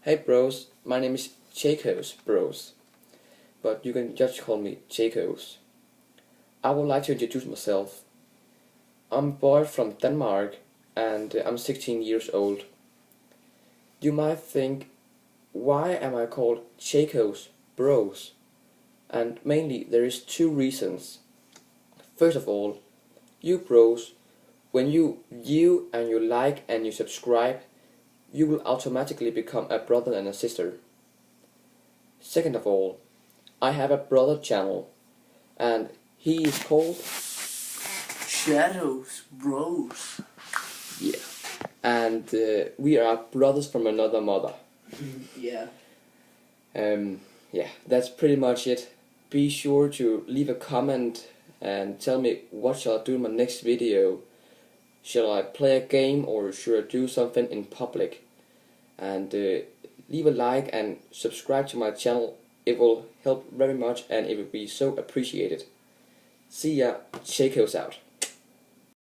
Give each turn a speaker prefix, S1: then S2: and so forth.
S1: Hey bros, my name is Jacobs Bros, but you can just call me Jacobs. I would like to introduce myself. I'm a boy from Denmark and I'm 16 years old. You might think, why am I called Jacobs Bros? And mainly there is two reasons. First of all, you bros, when you view and you like and you subscribe, you will automatically become a brother and a sister. Second of all, I have a brother channel, and he is called
S2: Shadows Bros.
S1: Yeah, and we are brothers from another mother.
S2: Yeah.
S1: Yeah, that's pretty much it. Be sure to leave a comment and tell me what shall I do in my next video. Shall I play a game or should I do something in public? And leave a like and subscribe to my channel. It will help very much and it will be so appreciated. See ya, Jacobs out.